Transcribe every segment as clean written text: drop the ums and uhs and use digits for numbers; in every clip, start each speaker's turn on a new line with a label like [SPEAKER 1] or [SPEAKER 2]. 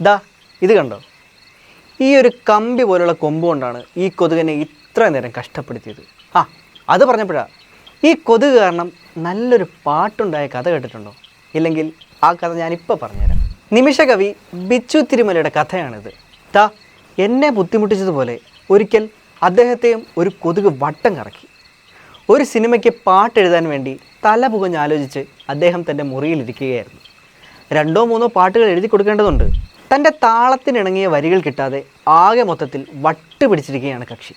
[SPEAKER 1] ദാ ഇത് കണ്ടോ, ഈ ഒരു കമ്പി പോലുള്ള കൊമ്പ് കൊണ്ടാണ് ഈ കൊതുകിനെ ഇത്ര നേരം കഷ്ടപ്പെടുത്തിയത്. അത് പറഞ്ഞപ്പോഴാണ്, ഈ കൊതുക് കാരണം നല്ലൊരു പാട്ടുണ്ടായ കഥ കേട്ടിട്ടുണ്ടോ? ഇല്ലെങ്കിൽ ആ കഥ ഞാനിപ്പോൾ പറഞ്ഞുതരാം. നിമിഷകവി ബിച്ചു തിരുമലയുടെ കഥയാണിത്. എന്നെ ബുദ്ധിമുട്ടിച്ചതുപോലെ ഒരിക്കൽ അദ്ദേഹത്തെയും ഒരു കൊതുക് വട്ടം കറക്കി. ഒരു സിനിമയ്ക്ക് പാട്ടെഴുതാൻ വേണ്ടി തല പുകഞ്ഞാലോചിച്ച് അദ്ദേഹം തൻ്റെ മുറിയിലിരിക്കുകയായിരുന്നു. 2-3 പാട്ടുകൾ എഴുതി കൊടുക്കേണ്ടതുണ്ട്. തൻ്റെ താളത്തിനിണങ്ങിയ വരികൾ കിട്ടാതെ ആകെ മൊത്തത്തിൽ വട്ട് പിടിച്ചിരിക്കുകയാണ് കക്ഷി.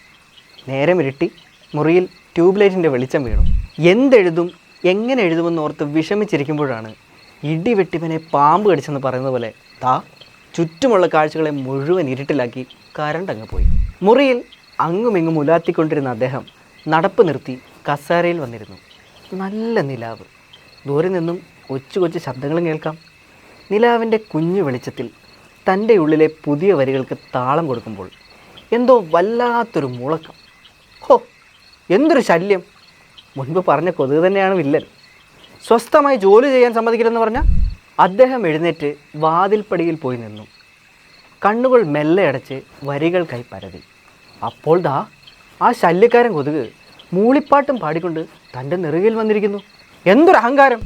[SPEAKER 1] നേരം ഇരുട്ടി, മുറിയിൽ ട്യൂബ് ലൈറ്റിൻ്റെ വെളിച്ചം വീണു. എന്തെഴുതും എങ്ങനെ എഴുതുമെന്ന് ഓർത്ത് വിഷമിച്ചിരിക്കുമ്പോഴാണ് ഇടിവെട്ടിവനെ പാമ്പ് കടിച്ചെന്ന് പറയുന്നത് പോലെ ചുറ്റുമുള്ള കാഴ്ചകളെ മുഴുവൻ ഇരുട്ടിലാക്കി കരണ്ടങ്ങ് പോയി. മുറിയിൽ അങ്ങുമിങ്ങും ഉലാത്തിക്കൊണ്ടിരുന്ന അദ്ദേഹം നടപ്പ് നിർത്തി കസേരയിൽ വന്നിരുന്നു. നല്ല നിലാവ്, ദൂരെ നിന്നും കൊച്ചു കൊച്ചു ശബ്ദങ്ങളും കേൾക്കാം. നിലാവിൻ്റെ കുഞ്ഞു വെളിച്ചത്തിൽ തൻ്റെ ഉള്ളിലെ പുതിയ വരികൾക്ക് താളം കൊടുക്കുമ്പോൾ എന്തോ വല്ലാത്തൊരു മുളക്കം. എന്തൊരു ശല്യം! മുൻപ് പറഞ്ഞ കൊതുക് തന്നെയാണ് വില്ലൻ. സ്വസ്ഥമായി ജോലി ചെയ്യാൻ സമ്മതിക്കില്ലെന്ന് പറഞ്ഞാൽ അദ്ദേഹം എഴുന്നേറ്റ് വാതിൽപ്പടിയിൽ പോയി നിന്നു. കണ്ണുകൾ മെല്ലെ അടച്ച് വരികൾക്കായി പരതി. അപ്പോൾ ആ ശല്യക്കാരൻ കൊതുക് മൂളിപ്പാട്ടും പാടിക്കൊണ്ട് തൻ്റെ നെറുകയിൽ വന്നിരിക്കുന്നു. എന്തൊരു അഹങ്കാരം!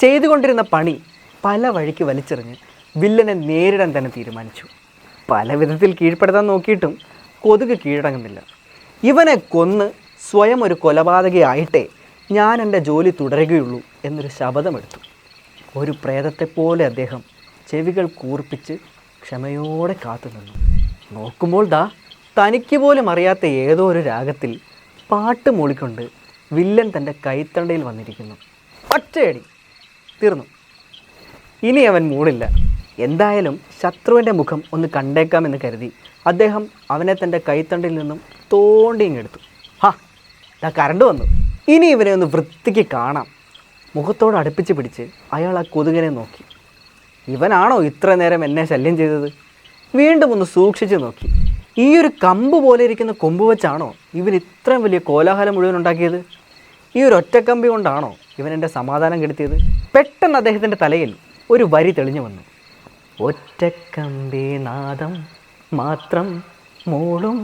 [SPEAKER 1] ചെയ്തുകൊണ്ടിരുന്ന പണി പല വഴിക്ക് വലിച്ചെറിഞ്ഞ് വില്ലനെ നേരിടാൻ തന്നെ തീരുമാനിച്ചു. പല വിധത്തിൽ കീഴ്പ്പെടുത്താൻ നോക്കിയിട്ടും കൊതുക് കീഴടങ്ങുന്നില്ല. ഇവനെ കൊന്ന് സ്വയം ഒരു കൊലപാതകയായിട്ടേ ഞാൻ എൻ്റെ ജോലി തുടരുകയുള്ളൂ എന്നൊരു ശപഥമെടുത്തു. ഒരു പ്രേതത്തെപ്പോലെ അദ്ദേഹം ചെവികൾ കൂർപ്പിച്ച് ക്ഷമയോടെ കാത്തുനിന്നു. നോക്കുമ്പോൾ തനിക്ക് പോലും അറിയാത്ത ഏതോ ഒരു രാഗത്തിൽ പാട്ട് മൂളിക്കൊണ്ട് വില്ലൻ തൻ്റെ കൈത്തണ്ടയിൽ വന്നിരിക്കുന്നു. ഒറ്റയടി തീർന്നു. ഇനി അവൻ മൂളില്ല. എന്തായാലും ശത്രുവിൻ്റെ മുഖം ഒന്ന് കണ്ടേക്കാമെന്ന് കരുതി അദ്ദേഹം അവനെ തൻ്റെ കൈത്തണ്ടയിൽ നിന്നും തോണ്ടിയിങ്ങെടുത്തു. കരണ്ട് വന്നു. ഇനി ഇവനെ ഒന്ന് വൃത്തിക്ക് കാണാം. മുഖത്തോട് അടുപ്പിച്ച് പിടിച്ച് അയാൾ ആ കൊതുകിനെ നോക്കി. ഇവനാണോ ഇത്ര നേരം എന്നെ ശല്യം ചെയ്തത്? വീണ്ടും ഒന്ന് സൂക്ഷിച്ച് നോക്കി. ഈ ഒരു കമ്പ് പോലെ ഇരിക്കുന്ന കൊമ്പ് വെച്ചാണോ ഇവൻ ഇത്രയും വലിയ കോലാഹലം മുഴുവൻ ഉണ്ടാക്കിയത്? ഈ ഒരു ഒറ്റക്കമ്പി കൊണ്ടാണോ ഇവൻ എൻ്റെ സമാധാനം കെടുത്തിയത്? പെട്ടെന്ന് അദ്ദേഹത്തിൻ്റെ തലയിൽ ഒരു വരി തെളിഞ്ഞു വന്നു. ഒറ്റക്കമ്പി നാദം മാത്രം മൂളും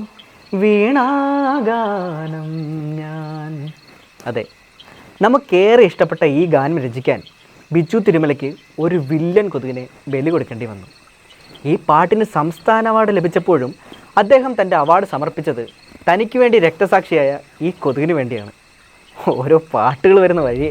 [SPEAKER 1] വീണാഗാനം ഞാൻ. അതെ, നമുക്കേറെ ഇഷ്ടപ്പെട്ട ഈ ഗാനം രചിക്കാൻ ബിച്ചു തിരുമലയ്ക്ക് ഒരു വില്ലൻ കൊതുകിനെ ബലി കൊടുക്കേണ്ടി വന്നു. ഈ പാട്ടിന് സംസ്ഥാന അവാർഡ് ലഭിച്ചപ്പോഴും അദ്ദേഹം തൻ്റെ അവാർഡ് സമർപ്പിച്ചത് തനിക്ക് വേണ്ടി രക്തസാക്ഷിയായ ഈ കൊതുകിന് വേണ്ടിയാണ്. ഓരോ പാട്ടുകൾ വരുന്ന വഴിയേ